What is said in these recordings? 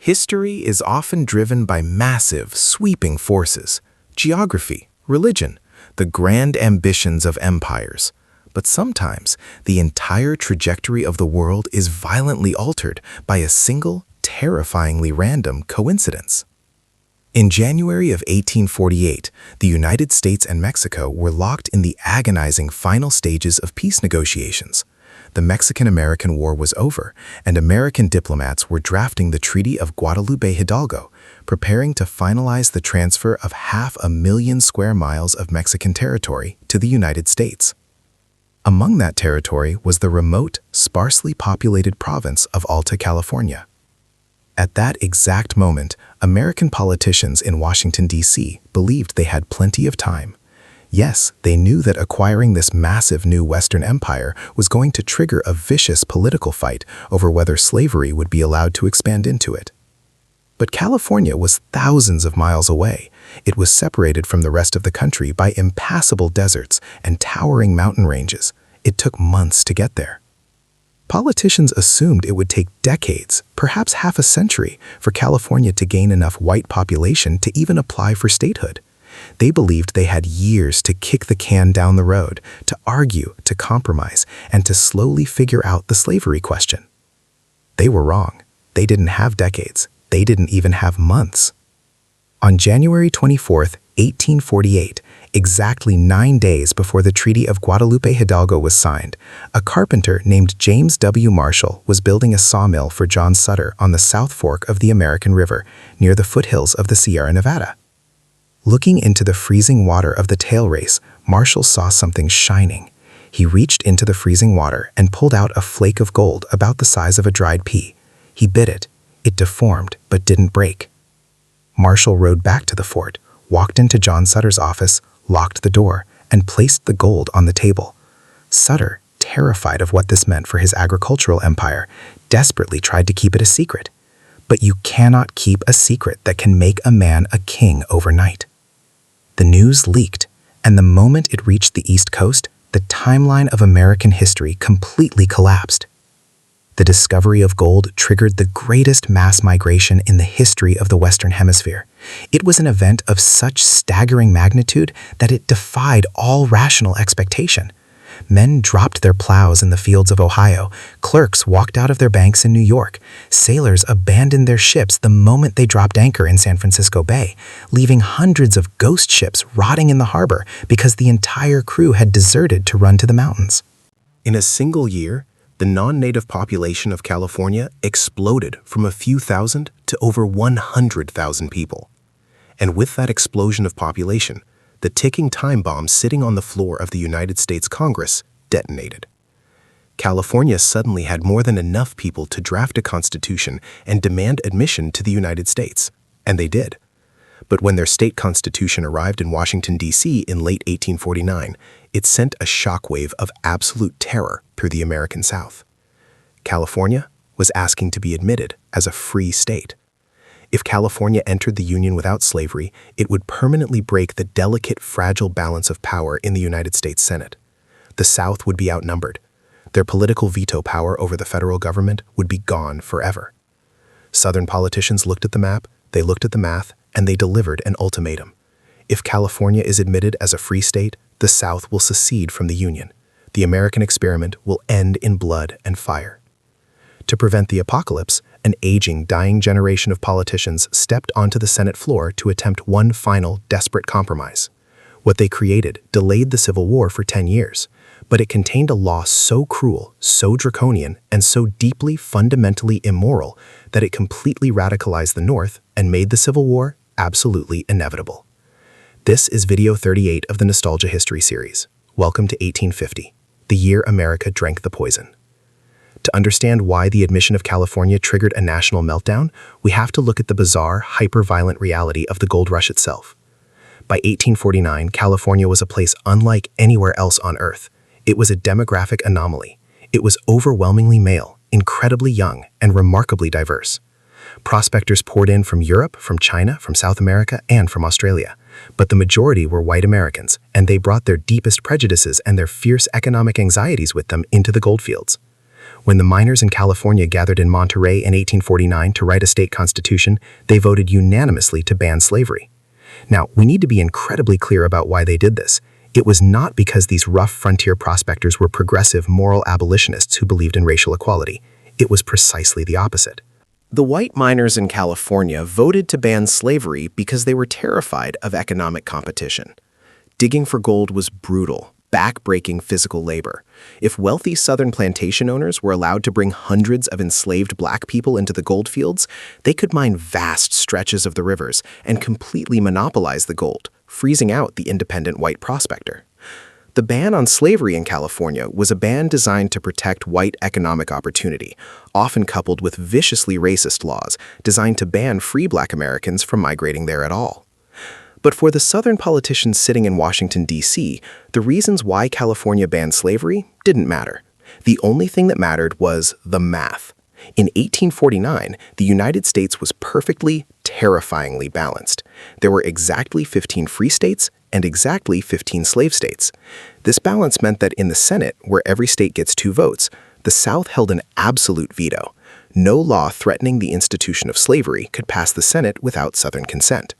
History is often driven by massive, sweeping forces, geography, religion, the grand ambitions of empires. But sometimes, the entire trajectory of the world is violently altered by a single, terrifyingly random coincidence. In January of 1848, the United States and Mexico were locked in the agonizing final stages of peace negotiations. The Mexican-American War was over, and American diplomats were drafting the Treaty of Guadalupe Hidalgo, preparing to finalize the transfer of 500,000 square miles of Mexican territory to the United States. Among that territory was the remote, sparsely populated province of Alta California. At that exact moment, American politicians in Washington, D.C. believed they had plenty of time. Yes, they knew that acquiring this massive new Western empire was going to trigger a vicious political fight over whether slavery would be allowed to expand into it. But California was thousands of miles away. It was separated from the rest of the country by impassable deserts and towering mountain ranges. It took months to get there. Politicians assumed it would take decades, perhaps half a century, for California to gain enough white population to even apply for statehood. They believed they had years to kick the can down the road, to argue, to compromise, and to slowly figure out the slavery question. They were wrong. They didn't have decades. They didn't even have months. On January 24, 1848, exactly 9 days before the Treaty of Guadalupe Hidalgo was signed, a carpenter named James W. Marshall was building a sawmill for John Sutter on the South Fork of the American River, near the foothills of the Sierra Nevada. Looking into the freezing water of the tail race, Marshall saw something shining. He reached into the freezing water and pulled out a flake of gold about the size of a dried pea. He bit it. It deformed, but didn't break. Marshall rode back to the fort, walked into John Sutter's office, locked the door, and placed the gold on the table. Sutter, terrified of what this meant for his agricultural empire, desperately tried to keep it a secret. But you cannot keep a secret that can make a man a king overnight. The news leaked, and the moment it reached the East Coast, the timeline of American history completely collapsed. The discovery of gold triggered the greatest mass migration in the history of the Western Hemisphere. It was an event of such staggering magnitude that it defied all rational expectation. Men dropped their plows in the fields of Ohio. Clerks walked out of their banks in New York. Sailors abandoned their ships the moment they dropped anchor in San Francisco Bay, leaving hundreds of ghost ships rotting in the harbor because the entire crew had deserted to run to the mountains. In a single year, the non-native population of California exploded from a few thousand to over 100,000 people. And with that explosion of population, the ticking time bomb sitting on the floor of the United States Congress detonated. California suddenly had more than enough people to draft a constitution and demand admission to the United States, and they did. But when their state constitution arrived in Washington, D.C. in late 1849, it sent a shockwave of absolute terror through the American South. California was asking to be admitted as a free state. If California entered the Union without slavery, it would permanently break the delicate, fragile balance of power in the United States Senate. The South would be outnumbered. Their political veto power over the federal government would be gone forever. Southern politicians looked at the map, they looked at the math, and they delivered an ultimatum. If California is admitted as a free state, the South will secede from the Union. The American experiment will end in blood and fire. To prevent the apocalypse, an aging, dying generation of politicians stepped onto the Senate floor to attempt one final, desperate compromise. What they created delayed the Civil War for 10 years, but it contained a law so cruel, so draconian, and so deeply, fundamentally immoral that it completely radicalized the North and made the Civil War absolutely inevitable. This is video 38 of the Nostalgia History series. Welcome to 1850, the year America drank the poison. To understand why the admission of California triggered a national meltdown, we have to look at the bizarre, hyper-violent reality of the gold rush itself. By 1849, California was a place unlike anywhere else on Earth. It was a demographic anomaly. It was overwhelmingly male, incredibly young, and remarkably diverse. Prospectors poured in from Europe, from China, from South America, and from Australia. But the majority were white Americans, and they brought their deepest prejudices and their fierce economic anxieties with them into the goldfields. When the miners in California gathered in Monterey in 1849 to write a state constitution, they voted unanimously to ban slavery. Now, we need to be incredibly clear about why they did this. It was not because these rough frontier prospectors were progressive, moral abolitionists who believed in racial equality. It was precisely the opposite. The white miners in California voted to ban slavery because they were terrified of economic competition. Digging for gold was brutal, back-breaking physical labor. If wealthy Southern plantation owners were allowed to bring hundreds of enslaved black people into the gold fields, they could mine vast stretches of the rivers and completely monopolize the gold, freezing out the independent white prospector. The ban on slavery in California was a ban designed to protect white economic opportunity, often coupled with viciously racist laws designed to ban free black Americans from migrating there at all. But for the Southern politicians sitting in Washington, D.C., the reasons why California banned slavery didn't matter. The only thing that mattered was the math. In 1849, the United States was perfectly, terrifyingly balanced. There were exactly 15 free states and exactly 15 slave states. This balance meant that in the Senate, where every state gets 2 votes, the South held an absolute veto. No law threatening the institution of slavery could pass the Senate without Southern consent.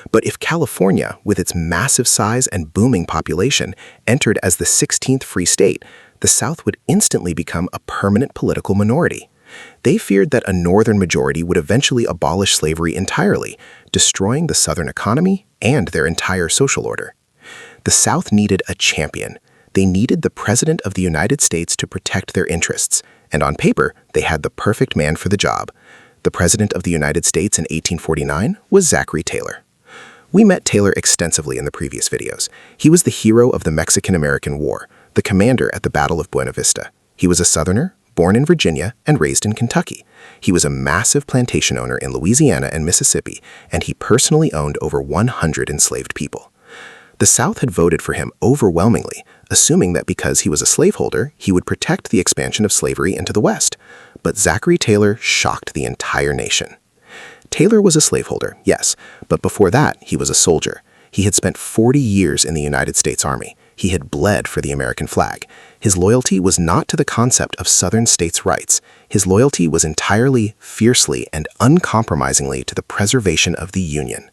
But if California, with its massive size and booming population, entered as the 16th free state, the South would instantly become a permanent political minority. They feared that a northern majority would eventually abolish slavery entirely, destroying the Southern economy and their entire social order. The South needed a champion. They needed the President of the United States to protect their interests, and on paper, they had the perfect man for the job. The President of the United States in 1849 was Zachary Taylor. We met Taylor extensively in the previous videos. He was the hero of the Mexican-American War, the commander at the Battle of Buena Vista. He was a Southerner, born in Virginia and raised in Kentucky. He was a massive plantation owner in Louisiana and Mississippi, and he personally owned over 100 enslaved people. The South had voted for him overwhelmingly, assuming that because he was a slaveholder, he would protect the expansion of slavery into the West. But Zachary Taylor shocked the entire nation. Taylor was a slaveholder, yes, but before that, he was a soldier. He had spent 40 years in the United States Army. He had bled for the American flag. His loyalty was not to the concept of Southern states' rights. His loyalty was entirely, fiercely, and uncompromisingly to the preservation of the Union.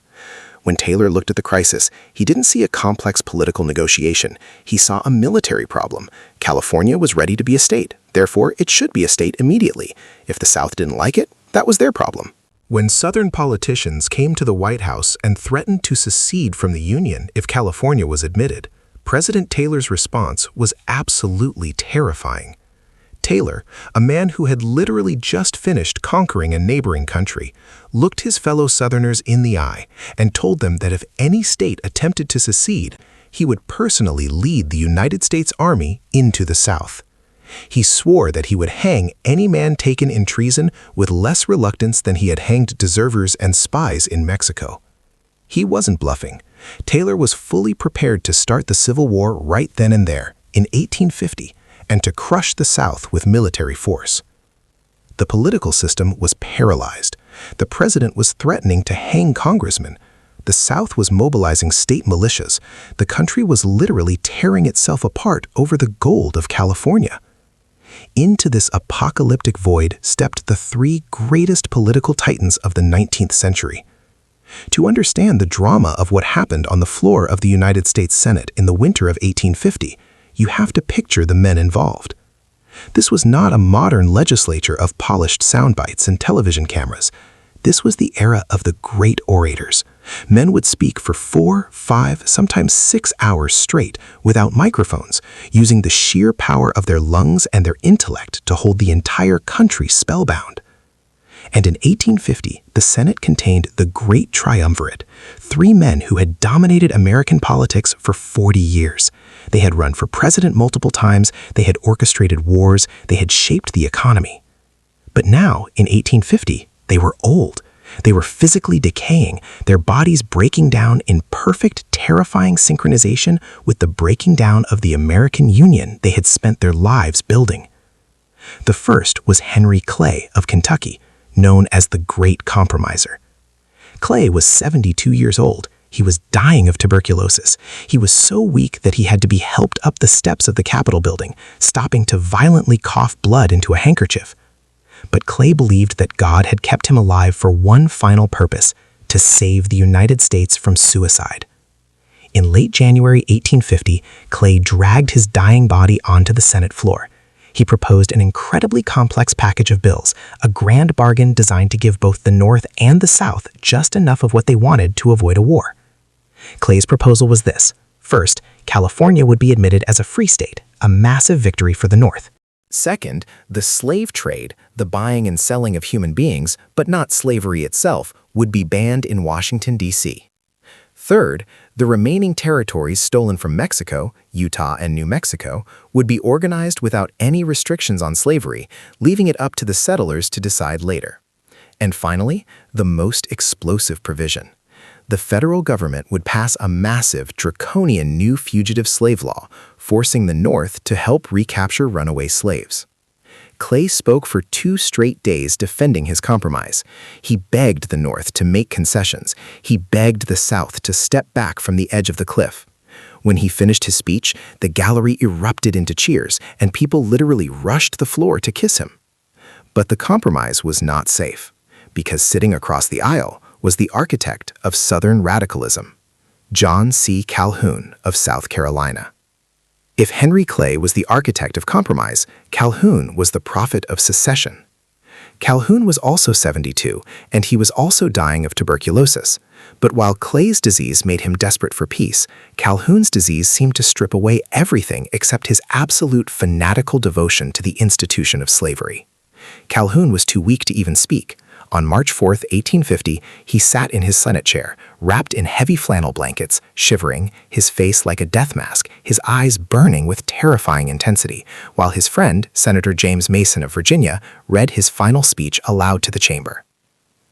When Taylor looked at the crisis, he didn't see a complex political negotiation. He saw a military problem. California was ready to be a state. Therefore, it should be a state immediately. If the South didn't like it, that was their problem. When Southern politicians came to the White House and threatened to secede from the Union if California was admitted, President Taylor's response was absolutely terrifying. Taylor, a man who had literally just finished conquering a neighboring country, looked his fellow Southerners in the eye and told them that if any state attempted to secede, he would personally lead the United States Army into the South. He swore that he would hang any man taken in treason with less reluctance than he had hanged deserters and spies in Mexico. He wasn't bluffing. Taylor was fully prepared to start the Civil War right then and there, in 1850, and to crush the South with military force. The political system was paralyzed. The president was threatening to hang congressmen. The South was mobilizing state militias. The country was literally tearing itself apart over the gold of California. Into this apocalyptic void stepped the 3 greatest political titans of the 19th century. To understand the drama of what happened on the floor of the United States Senate in the winter of 1850, you have to picture the men involved. This was not a modern legislature of polished sound bites and television cameras. This was the era of the great orators. Men would speak for 4, 5, sometimes 6 hours straight without microphones, using the sheer power of their lungs and their intellect to hold the entire country spellbound. And in 1850, the Senate contained the Great Triumvirate, 3 men who had dominated American politics for 40 years. They had run for president multiple times, they had orchestrated wars, they had shaped the economy. But now, in 1850, they were old. They were physically decaying, their bodies breaking down in perfect, terrifying synchronization with the breaking down of the American Union they had spent their lives building. The first was Henry Clay of Kentucky, known as the Great Compromiser. Clay was 72 years old. He was dying of tuberculosis. He was so weak that he had to be helped up the steps of the Capitol building, stopping to violently cough blood into a handkerchief. But Clay believed that God had kept him alive for one final purpose: to save the United States from suicide. In late January 1850, Clay dragged his dying body onto the Senate floor. He proposed an incredibly complex package of bills, a grand bargain designed to give both the North and the South just enough of what they wanted to avoid a war. Clay's proposal was this. First, California would be admitted as a free state, a massive victory for the North. Second, the slave trade, the buying and selling of human beings, but not slavery itself, would be banned in Washington, D.C. Third, the remaining territories stolen from Mexico, Utah and New Mexico, would be organized without any restrictions on slavery, leaving it up to the settlers to decide later. And finally, the most explosive provision. The federal government would pass a massive, draconian new fugitive slave law, forcing the North to help recapture runaway slaves. Clay spoke for 2 straight days defending his compromise. He begged the North to make concessions. He begged the South to step back from the edge of the cliff. When he finished his speech, the gallery erupted into cheers, and people literally rushed the floor to kiss him. But the compromise was not safe, because sitting across the aisle was the architect of Southern radicalism, John C. Calhoun of South Carolina. If Henry Clay was the architect of compromise, Calhoun was the prophet of secession. Calhoun was also 72, and he was also dying of tuberculosis. But while Clay's disease made him desperate for peace, Calhoun's disease seemed to strip away everything except his absolute fanatical devotion to the institution of slavery. Calhoun was too weak to even speak. On March 4, 1850, he sat in his Senate chair, wrapped in heavy flannel blankets, shivering, his face like a death mask, his eyes burning with terrifying intensity, while his friend, Senator James Mason of Virginia, read his final speech aloud to the chamber.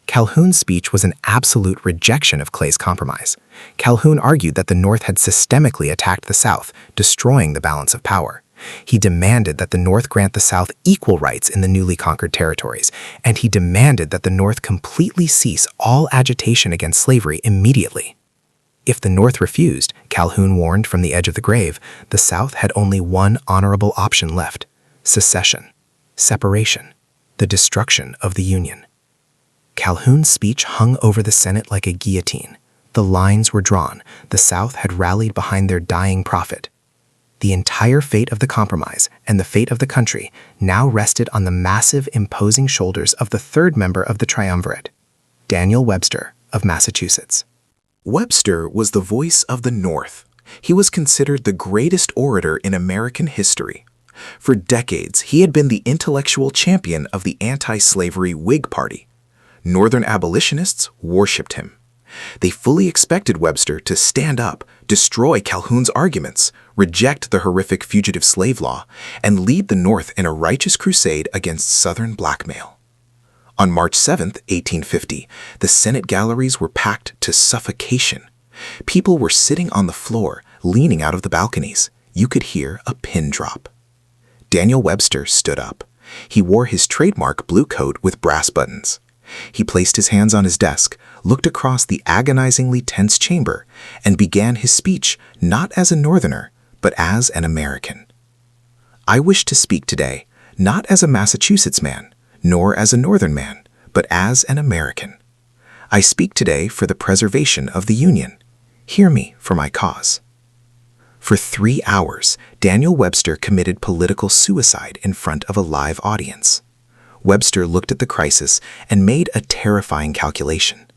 Calhoun's speech was an absolute rejection of Clay's compromise. Calhoun argued that the North had systemically attacked the South, destroying the balance of power. He demanded that the North grant the South equal rights in the newly conquered territories, and he demanded that the North completely cease all agitation against slavery immediately. If the North refused, Calhoun warned from the edge of the grave, the South had only one honorable option left: secession, separation, the destruction of the Union. Calhoun's speech hung over the Senate like a guillotine. The lines were drawn. The South had rallied behind their dying prophet. The entire fate of the compromise and the fate of the country now rested on the massive, imposing shoulders of the third member of the Triumvirate, Daniel Webster of Massachusetts. Webster was the voice of the North. He was considered the greatest orator in American history. For decades, he had been the intellectual champion of the anti-slavery Whig Party. Northern abolitionists worshipped him. They fully expected Webster to stand up, destroy Calhoun's arguments, reject the horrific fugitive slave law, and lead the North in a righteous crusade against Southern blackmail. On March 7, 1850, the Senate galleries were packed to suffocation. People were sitting on the floor, leaning out of the balconies. You could hear a pin drop. Daniel Webster stood up. He wore his trademark blue coat with brass buttons. He placed his hands on his desk, looked across the agonizingly tense chamber, and began his speech not as a Northerner, but as an American. I wish to speak today, not as a Massachusetts man, nor as a Northern man, but as an American. I speak today for the preservation of the Union. Hear me for my cause. For 3 hours, Daniel Webster committed political suicide in front of a live audience. Webster looked at the crisis and made a terrifying calculation.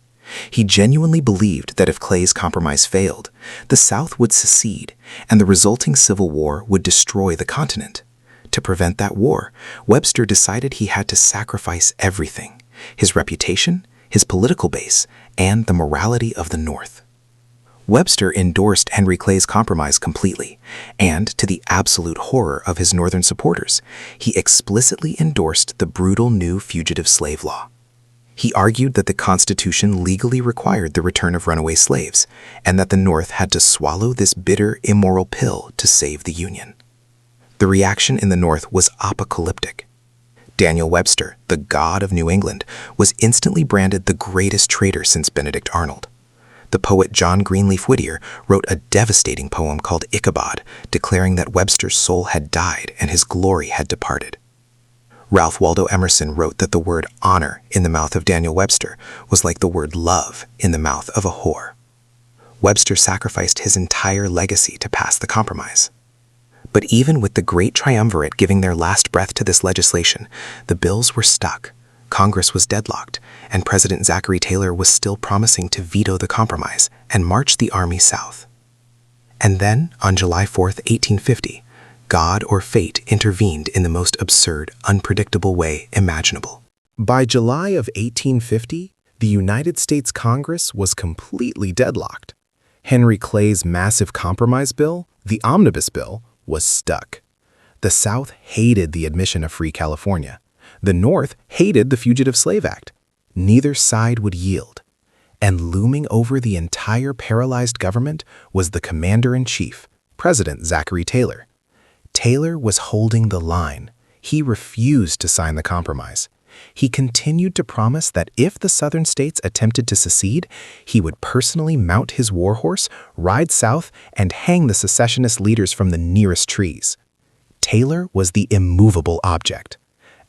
He genuinely believed that if Clay's compromise failed, the South would secede and the resulting civil war would destroy the continent. To prevent that war, Webster decided he had to sacrifice everything: his reputation, his political base, and the morality of the North. Webster endorsed Henry Clay's compromise completely, and to the absolute horror of his Northern supporters, he explicitly endorsed the brutal new fugitive slave law. He argued that the Constitution legally required the return of runaway slaves, and that the North had to swallow this bitter, immoral pill to save the Union. The reaction in the North was apocalyptic. Daniel Webster, the god of New England, was instantly branded the greatest traitor since Benedict Arnold. the poet John Greenleaf Whittier wrote a devastating poem called Ichabod, declaring that Webster's soul had died and his glory had departed. Ralph Waldo Emerson wrote that the word honor in the mouth of Daniel Webster was like the word love in the mouth of a whore. Webster sacrificed his entire legacy to pass the compromise. But even with the great Triumvirate giving their last breath to this legislation, the bills were stuck, Congress was deadlocked, and President Zachary Taylor was still promising to veto the compromise and march the army south. And then, on July 4th, 1850, God or fate intervened in the most absurd, unpredictable way imaginable. By July of 1850, the United States Congress was completely deadlocked. Henry Clay's massive compromise bill, the Omnibus Bill, was stuck. The South hated the admission of free California. The North hated the Fugitive Slave Act. Neither side would yield. And looming over the entire paralyzed government was the Commander-in-Chief, President Zachary Taylor. Taylor was holding the line. He refused to sign the compromise. He continued to promise that if the Southern states attempted to secede, he would personally mount his warhorse, ride south, and hang the secessionist leaders from the nearest trees. Taylor was the immovable object.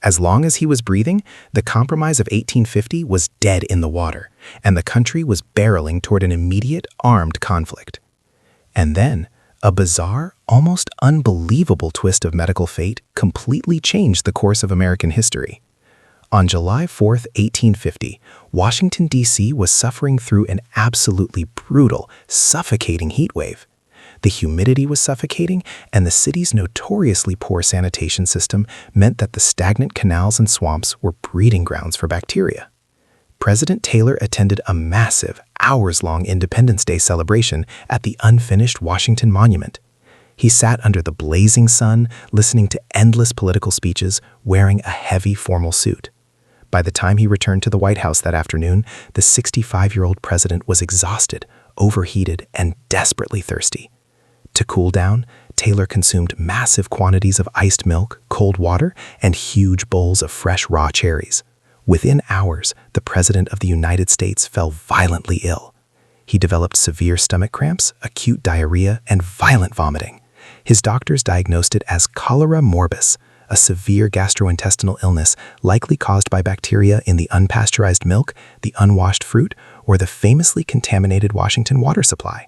As long as he was breathing, the Compromise of 1850 was dead in the water, and the country was barreling toward an immediate armed conflict. And then, a bizarre, almost unbelievable twist of medical fate completely changed the course of American history. On July 4th, 1850, Washington, D.C. was suffering through an absolutely brutal, suffocating heat wave. The humidity was suffocating, and the city's notoriously poor sanitation system meant that the stagnant canals and swamps were breeding grounds for bacteria. President Taylor attended a massive, hours-long Independence Day celebration at the unfinished Washington Monument. He sat under the blazing sun, listening to endless political speeches, wearing a heavy formal suit. By the time he returned to the White House that afternoon, the 65-year-old president was exhausted, overheated, and desperately thirsty. To cool down, Taylor consumed massive quantities of iced milk, cold water, and huge bowls of fresh raw cherries. Within hours, the President of the United States fell violently ill. He developed severe stomach cramps, acute diarrhea, and violent vomiting. His doctors diagnosed it as cholera morbus, a severe gastrointestinal illness likely caused by bacteria in the unpasteurized milk, the unwashed fruit, or the famously contaminated Washington water supply.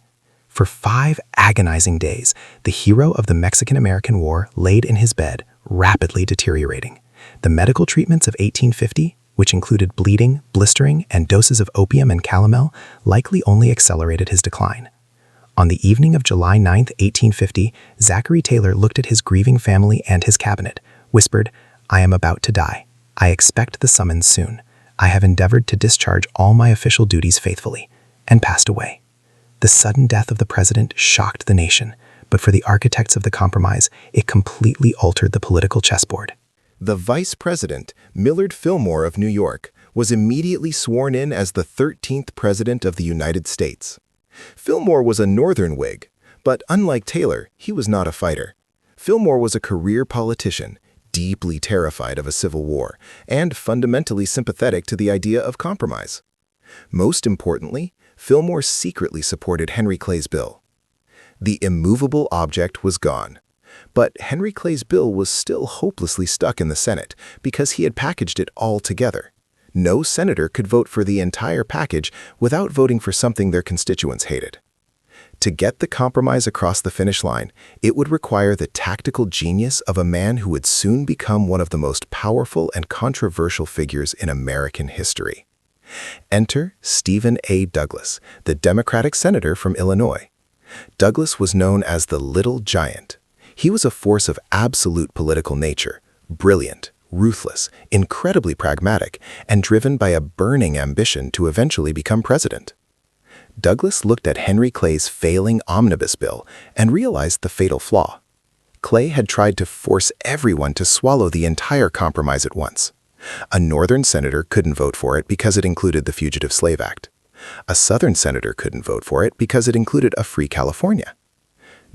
For 5 agonizing days, the hero of the Mexican-American War laid in his bed, rapidly deteriorating. The medical treatments of 1850, which included bleeding, blistering, and doses of opium and calomel, likely only accelerated his decline. On the evening of July 9, 1850, Zachary Taylor looked at his grieving family and his cabinet, whispered, "I am about to die. I expect the summons soon. I have endeavored to discharge all my official duties faithfully," and passed away. The sudden death of the president shocked the nation, but for the architects of the compromise, it completely altered the political chessboard. The vice president, Millard Fillmore of New York, was immediately sworn in as the 13th president of the United States. Fillmore was a Northern Whig, but unlike Taylor, he was not a fighter. Fillmore was a career politician, deeply terrified of a civil war, and fundamentally sympathetic to the idea of compromise. Most importantly, Fillmore secretly supported Henry Clay's bill. The immovable object was gone. But Henry Clay's bill was still hopelessly stuck in the Senate because he had packaged it all together. No senator could vote for the entire package without voting for something their constituents hated. To get the compromise across the finish line, it would require the tactical genius of a man who would soon become one of the most powerful and controversial figures in American history. Enter Stephen A. Douglas, the Democratic senator from Illinois. Douglas was known as the Little Giant. He was a force of absolute political nature, brilliant, ruthless, incredibly pragmatic, and driven by a burning ambition to eventually become president. Douglas looked at Henry Clay's failing omnibus bill and realized the fatal flaw. Clay had tried to force everyone to swallow the entire compromise at once. A Northern senator couldn't vote for it because it included the Fugitive Slave Act. A Southern senator couldn't vote for it because it included a free California.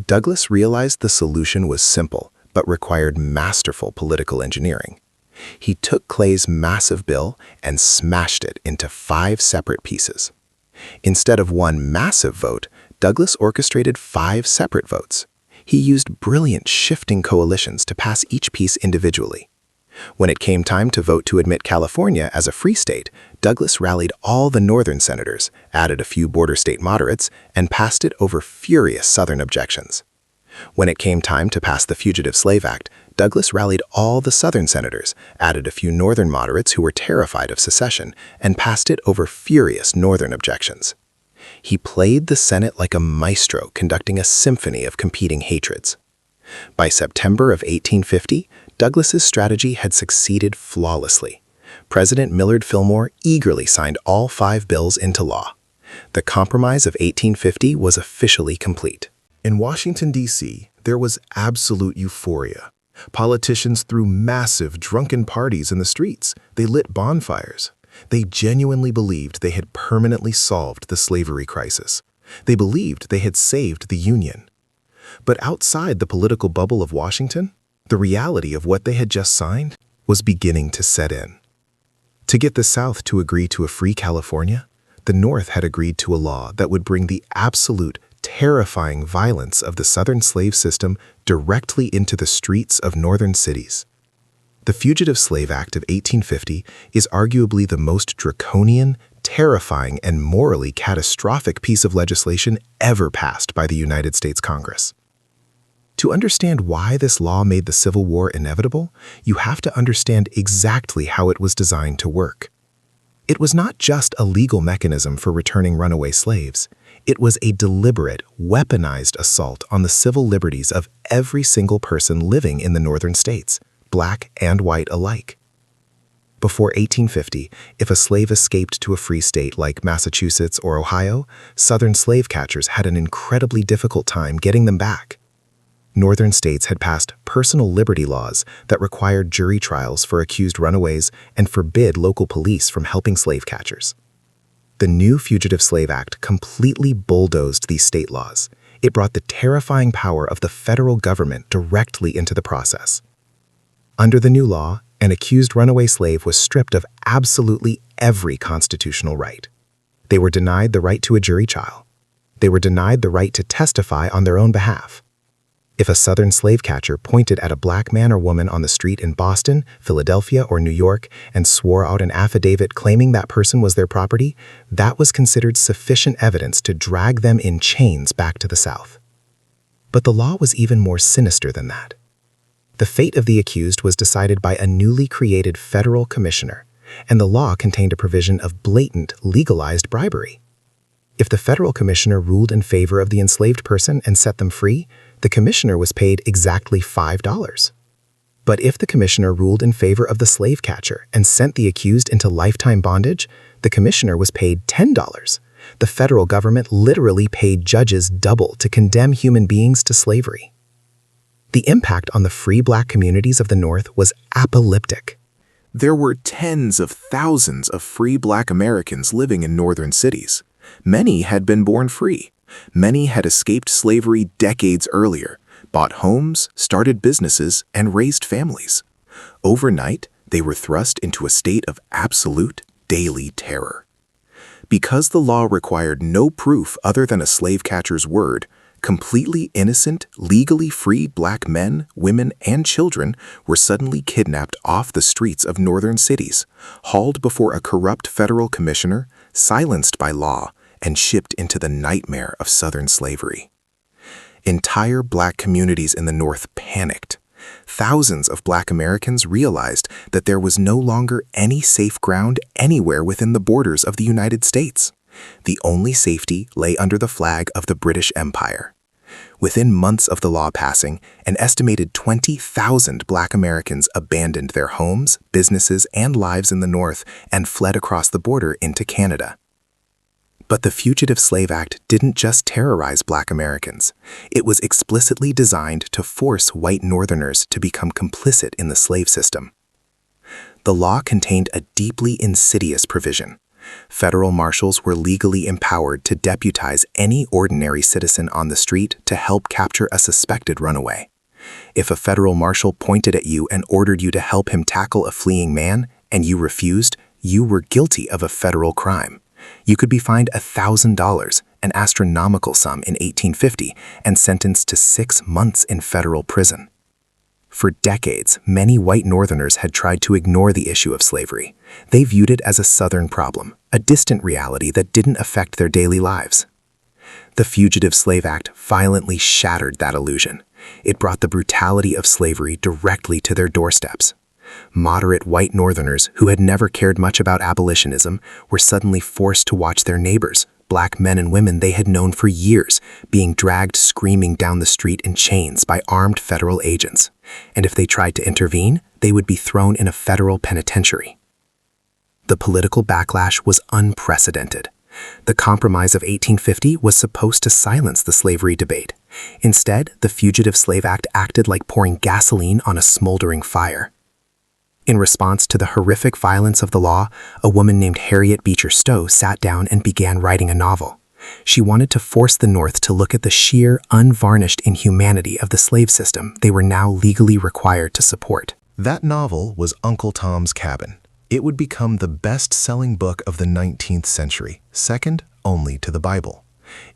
Douglas realized the solution was simple, but required masterful political engineering. He took Clay's massive bill and smashed it into 5 separate pieces. Instead of one massive vote, Douglas orchestrated 5 separate votes. He used brilliant shifting coalitions to pass each piece individually. When it came time to vote to admit California as a free state, Douglas rallied all the northern senators, added a few border state moderates, and passed it over furious southern objections. When it came time to pass the Fugitive Slave Act, Douglas rallied all the southern senators, added a few northern moderates who were terrified of secession, and passed it over furious northern objections. He played the Senate like a maestro conducting a symphony of competing hatreds. By September of 1850, Douglas's strategy had succeeded flawlessly. President Millard Fillmore eagerly signed all 5 bills into law. The Compromise of 1850 was officially complete. In Washington, D.C., there was absolute euphoria. Politicians threw massive drunken parties in the streets. They lit bonfires. They genuinely believed they had permanently solved the slavery crisis. They believed they had saved the Union. But outside the political bubble of Washington, the reality of what they had just signed was beginning to set in. To get the South to agree to a free California, the North had agreed to a law that would bring the absolute, terrifying violence of the Southern slave system directly into the streets of northern cities. The Fugitive Slave Act of 1850 is arguably the most draconian, terrifying, and morally catastrophic piece of legislation ever passed by the United States Congress. To understand why this law made the Civil War inevitable, you have to understand exactly how it was designed to work. It was not just a legal mechanism for returning runaway slaves. It was a deliberate, weaponized assault on the civil liberties of every single person living in the northern states, black and white alike. Before 1850, if a slave escaped to a free state like Massachusetts or Ohio, southern slave catchers had an incredibly difficult time getting them back. Northern states had passed personal liberty laws that required jury trials for accused runaways and forbid local police from helping slave catchers. The new Fugitive Slave Act completely bulldozed these state laws. It brought the terrifying power of the federal government directly into the process. Under the new law, an accused runaway slave was stripped of absolutely every constitutional right. They were denied the right to a jury trial. They were denied the right to testify on their own behalf. If a Southern slave catcher pointed at a black man or woman on the street in Boston, Philadelphia, or New York and swore out an affidavit claiming that person was their property, that was considered sufficient evidence to drag them in chains back to the South. But the law was even more sinister than that. The fate of the accused was decided by a newly created federal commissioner, and the law contained a provision of blatant, legalized bribery. If the federal commissioner ruled in favor of the enslaved person and set them free, the commissioner was paid exactly $5. But if the commissioner ruled in favor of the slave catcher and sent the accused into lifetime bondage, the commissioner was paid $10. The federal government literally paid judges double to condemn human beings to slavery. The impact on the free black communities of the North was apocalyptic. There were tens of thousands of free black Americans living in northern cities. Many had been born free. Many had escaped slavery decades earlier, bought homes, started businesses, and raised families. Overnight, they were thrust into a state of absolute daily terror. Because the law required no proof other than a slave catcher's word, completely innocent, legally free black men, women, and children were suddenly kidnapped off the streets of northern cities, hauled before a corrupt federal commissioner, silenced by law, and shipped into the nightmare of Southern slavery. Entire black communities in the North panicked. Thousands of black Americans realized that there was no longer any safe ground anywhere within the borders of the United States. The only safety lay under the flag of the British Empire. Within months of the law passing, an estimated 20,000 black Americans abandoned their homes, businesses, and lives in the North and fled across the border into Canada. But the Fugitive Slave Act didn't just terrorize black Americans. It was explicitly designed to force white Northerners to become complicit in the slave system. The law contained a deeply insidious provision. Federal marshals were legally empowered to deputize any ordinary citizen on the street to help capture a suspected runaway. If a federal marshal pointed at you and ordered you to help him tackle a fleeing man, and you refused, you were guilty of a federal crime. You could be fined $1,000, an astronomical sum in 1850, and sentenced to 6 months in federal prison. For decades, many white Northerners had tried to ignore the issue of slavery. They viewed it as a Southern problem, a distant reality that didn't affect their daily lives. The Fugitive Slave Act violently shattered that illusion. It brought the brutality of slavery directly to their doorsteps. Moderate white Northerners who had never cared much about abolitionism were suddenly forced to watch their neighbors, black men and women they had known for years, being dragged screaming down the street in chains by armed federal agents. And if they tried to intervene, they would be thrown in a federal penitentiary. The political backlash was unprecedented. The Compromise of 1850 was supposed to silence the slavery debate. Instead, the Fugitive Slave Act acted like pouring gasoline on a smoldering fire. In response to the horrific violence of the law, a woman named Harriet Beecher Stowe sat down and began writing a novel. She wanted to force the North to look at the sheer, unvarnished inhumanity of the slave system they were now legally required to support. That novel was Uncle Tom's Cabin. It would become the best-selling book of the 19th century, second only to the Bible.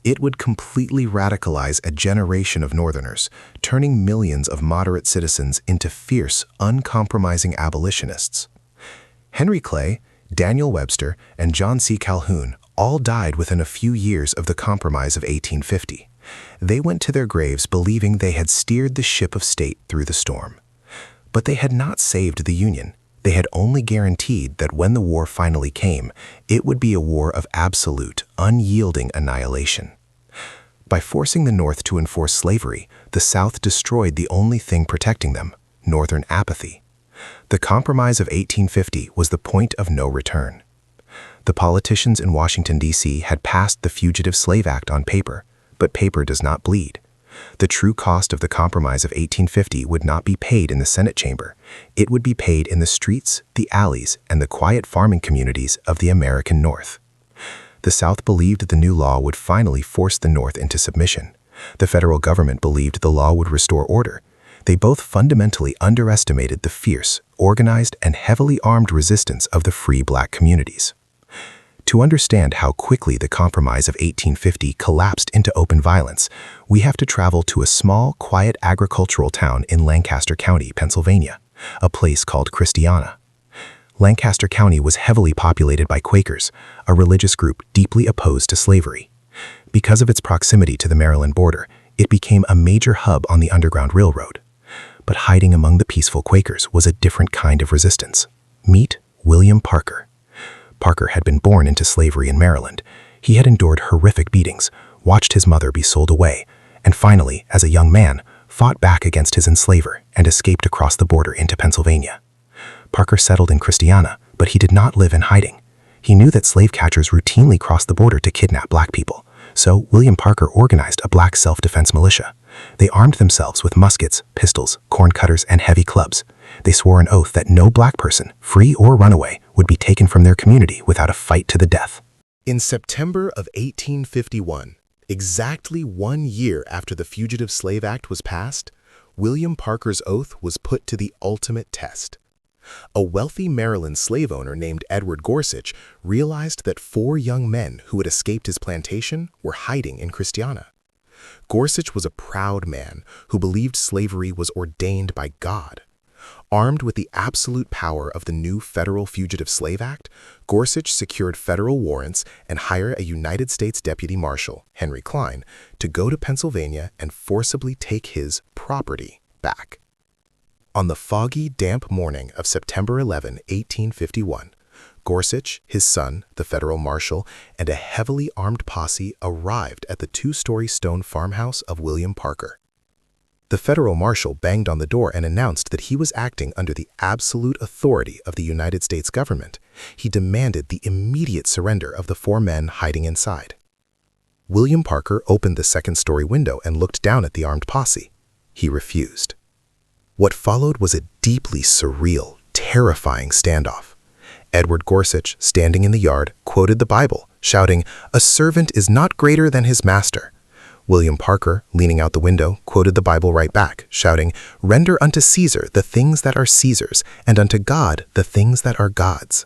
It would completely radicalize a generation of Northerners, turning millions of moderate citizens into fierce, uncompromising abolitionists. Henry Clay, Daniel Webster, and John C. Calhoun all died within a few years of the Compromise of 1850. They went to their graves believing they had steered the ship of state through the storm. But they had not saved the Union. They had only guaranteed that when the war finally came, it would be a war of absolute, unyielding annihilation. By forcing the North to enforce slavery, the South destroyed the only thing protecting them, Northern apathy. The Compromise of 1850 was the point of no return. The politicians in Washington, D.C. had passed the Fugitive Slave Act on paper, but paper does not bleed. The true cost of the Compromise of 1850 would not be paid in the Senate chamber. It would be paid in the streets, the alleys, and the quiet farming communities of the American North. The South believed the new law would finally force the North into submission. The federal government believed the law would restore order. They both fundamentally underestimated the fierce, organized, and heavily armed resistance of the free black communities. To understand how quickly the Compromise of 1850 collapsed into open violence, we have to travel to a small, quiet agricultural town in Lancaster County, Pennsylvania, a place called Christiana. Lancaster County was heavily populated by Quakers, a religious group deeply opposed to slavery. Because of its proximity to the Maryland border, it became a major hub on the Underground Railroad. But hiding among the peaceful Quakers was a different kind of resistance. Meet William Parker. Parker had been born into slavery in Maryland. He had endured horrific beatings, watched his mother be sold away, and finally, as a young man, fought back against his enslaver and escaped across the border into Pennsylvania. Parker settled in Christiana, but he did not live in hiding. He knew that slave catchers routinely crossed the border to kidnap black people, so William Parker organized a black self-defense militia. They armed themselves with muskets, pistols, corn cutters, and heavy clubs. They swore an oath that no black person, free or runaway, would be taken from their community without a fight to the death. In September of 1851, exactly 1 year after the Fugitive Slave Act was passed, William Parker's oath was put to the ultimate test. A wealthy Maryland slave owner named Edward Gorsuch realized that 4 young men who had escaped his plantation were hiding in Christiana. Gorsuch was a proud man who believed slavery was ordained by God. Armed with the absolute power of the new Federal Fugitive Slave Act, Gorsuch secured federal warrants and hired a United States Deputy Marshal, Henry Klein, to go to Pennsylvania and forcibly take his property back. On the foggy, damp morning of September 11, 1851, Gorsuch, his son, the federal marshal, and a heavily armed posse arrived at the 2-story stone farmhouse of William Parker. The federal marshal banged on the door and announced that he was acting under the absolute authority of the United States government. He demanded the immediate surrender of the 4 men hiding inside. William Parker opened the 2nd-story window and looked down at the armed posse. He refused. What followed was a deeply surreal, terrifying standoff. Edward Gorsuch, standing in the yard, quoted the Bible, shouting, "A servant is not greater than his master." William Parker, leaning out the window, quoted the Bible right back, shouting, "Render unto Caesar the things that are Caesar's, and unto God the things that are God's."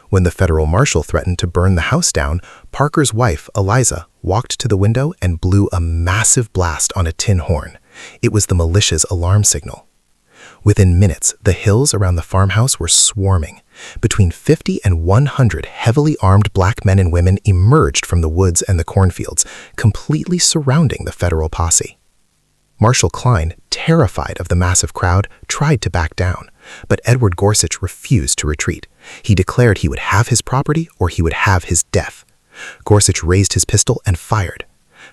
When the federal marshal threatened to burn the house down, Parker's wife, Eliza, walked to the window and blew a massive blast on a tin horn. It was the militia's alarm signal. Within minutes, the hills around the farmhouse were swarming. Between 50 and 100 heavily armed black men and women emerged from the woods and the cornfields, completely surrounding the federal posse. Marshal Klein, terrified of the massive crowd, tried to back down, but Edward Gorsuch refused to retreat. He declared he would have his property or he would have his death. Gorsuch raised his pistol and fired.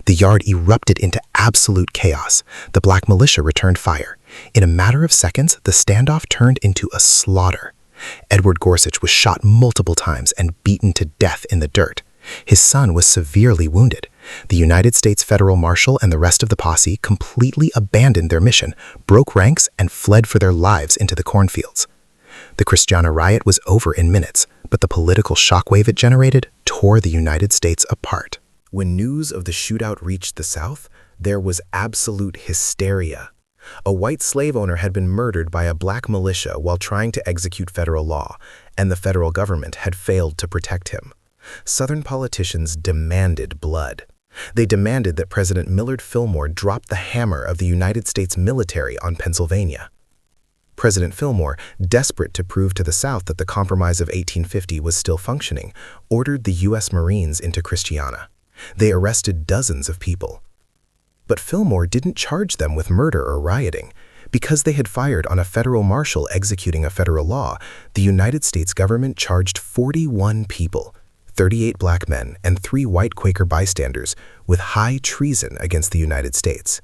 The yard erupted into absolute chaos. The black militia returned fire. In a matter of seconds, the standoff turned into a slaughter. Edward Gorsuch was shot multiple times and beaten to death in the dirt. His son was severely wounded. The United States Federal Marshal and the rest of the posse completely abandoned their mission, broke ranks, and fled for their lives into the cornfields. The Christiana riot was over in minutes, but the political shockwave it generated tore the United States apart. When news of the shootout reached the South, there was absolute hysteria. A white slave owner had been murdered by a black militia while trying to execute federal law, and the federal government had failed to protect him. Southern politicians demanded blood. They demanded that President Millard Fillmore drop the hammer of the United States military on Pennsylvania. President Fillmore, desperate to prove to the South that the Compromise of 1850 was still functioning, ordered the U.S. Marines into Christiana. They arrested dozens of people. But Fillmore didn't charge them with murder or rioting. Because they had fired on a federal marshal executing a federal law, the United States government charged 41 people, 38 black men and 3 white Quaker bystanders, with high treason against the United States.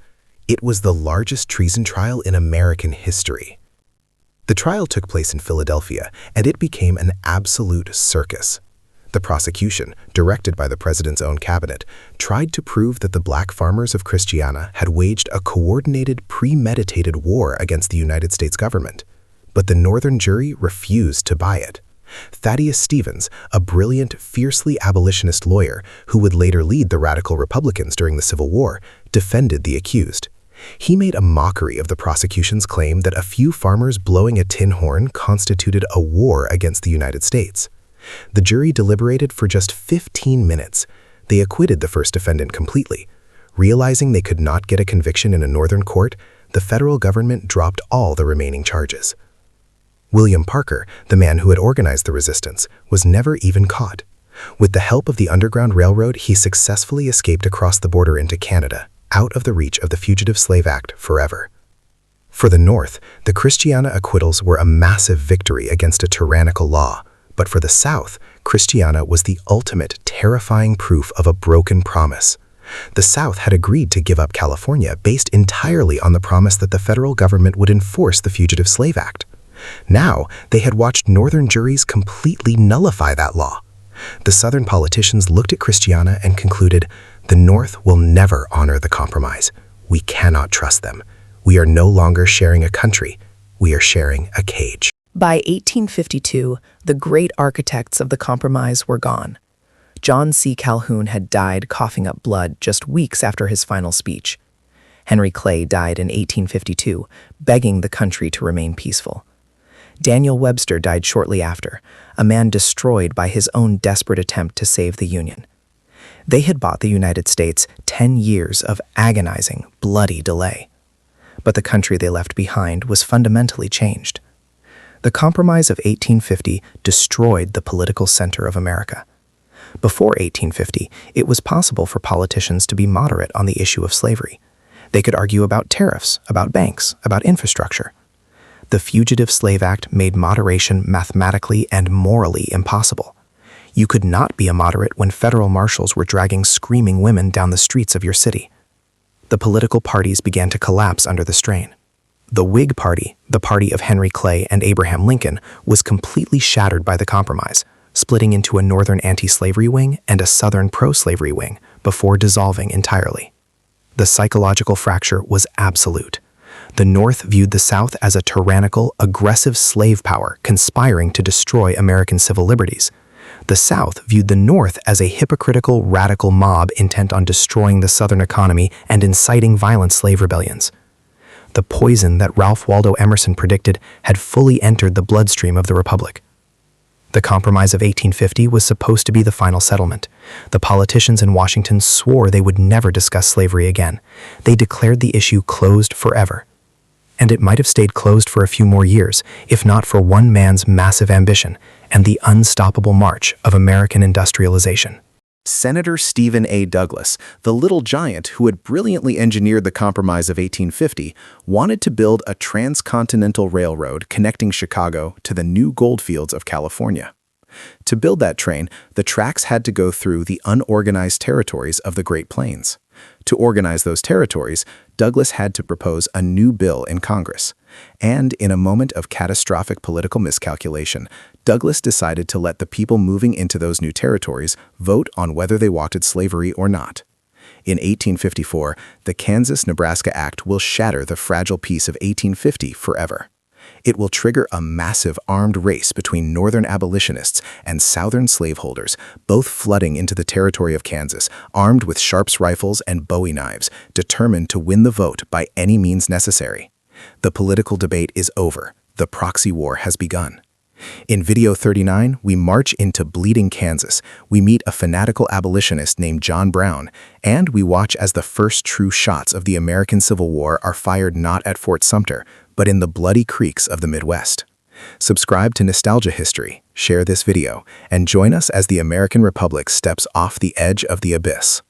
It was the largest treason trial in American history. The trial took place in Philadelphia, and it became an absolute circus. The prosecution, directed by the president's own cabinet, tried to prove that the black farmers of Christiana had waged a coordinated, premeditated war against the United States government. But the Northern jury refused to buy it. Thaddeus Stevens, a brilliant, fiercely abolitionist lawyer who would later lead the radical Republicans during the Civil War, defended the accused. He made a mockery of the prosecution's claim that a few farmers blowing a tin horn constituted a war against the United States. The jury deliberated for just 15 minutes. They acquitted the first defendant completely. Realizing they could not get a conviction in a northern court, the federal government dropped all the remaining charges. William Parker, the man who had organized the resistance, was never even caught. With the help of the Underground Railroad, he successfully escaped across the border into Canada, out of the reach of the Fugitive Slave Act forever. For the North, the Christiana acquittals were a massive victory against a tyrannical law. But for the South, Christiana was the ultimate terrifying proof of a broken promise. The South had agreed to give up California based entirely on the promise that the federal government would enforce the Fugitive Slave Act. Now, they had watched Northern juries completely nullify that law. The Southern politicians looked at Christiana and concluded, the North will never honor the compromise. We cannot trust them. We are no longer sharing a country. We are sharing a cage. By 1852, the great architects of the compromise were gone. John C. Calhoun had died coughing up blood just weeks after his final speech. Henry Clay died in 1852, begging the country to remain peaceful. Daniel Webster died shortly after, a man destroyed by his own desperate attempt to save the Union. They had bought the United States 10 years of agonizing, bloody delay. But the country they left behind was fundamentally changed. The Compromise of 1850 destroyed the political center of America. Before 1850, it was possible for politicians to be moderate on the issue of slavery. They could argue about tariffs, about banks, about infrastructure. The Fugitive Slave Act made moderation mathematically and morally impossible. You could not be a moderate when federal marshals were dragging screaming women down the streets of your city. The political parties began to collapse under the strain. The Whig Party, the party of Henry Clay and Abraham Lincoln, was completely shattered by the compromise, splitting into a northern anti-slavery wing and a southern pro-slavery wing before dissolving entirely. The psychological fracture was absolute. The North viewed the South as a tyrannical, aggressive slave power conspiring to destroy American civil liberties. The South viewed the North as a hypocritical, radical mob intent on destroying the Southern economy and inciting violent slave rebellions. The poison that Ralph Waldo Emerson predicted had fully entered the bloodstream of the Republic. The Compromise of 1850 was supposed to be the final settlement. The politicians in Washington swore they would never discuss slavery again. They declared the issue closed forever. And it might have stayed closed for a few more years, if not for one man's massive ambition and the unstoppable march of American industrialization. Senator Stephen A. Douglas, the little giant who had brilliantly engineered the Compromise of 1850, wanted to build a transcontinental railroad connecting Chicago to the new goldfields of California. To build that train, the tracks had to go through the unorganized territories of the Great Plains. To organize those territories, Douglas had to propose a new bill in Congress. And in a moment of catastrophic political miscalculation, Douglas decided to let the people moving into those new territories vote on whether they wanted slavery or not. In 1854, the Kansas-Nebraska Act will shatter the fragile peace of 1850 forever. It will trigger a massive armed race between Northern abolitionists and Southern slaveholders, both flooding into the territory of Kansas, armed with Sharps rifles and Bowie knives, determined to win the vote by any means necessary. The political debate is over. The proxy war has begun. In video 39, we march into bleeding Kansas. We meet a fanatical abolitionist named John Brown, and we watch as the first true shots of the American Civil War are fired not at Fort Sumter, but in the bloody creeks of the Midwest. Subscribe to Nostalgia History, share this video, and join us as the American Republic steps off the edge of the abyss.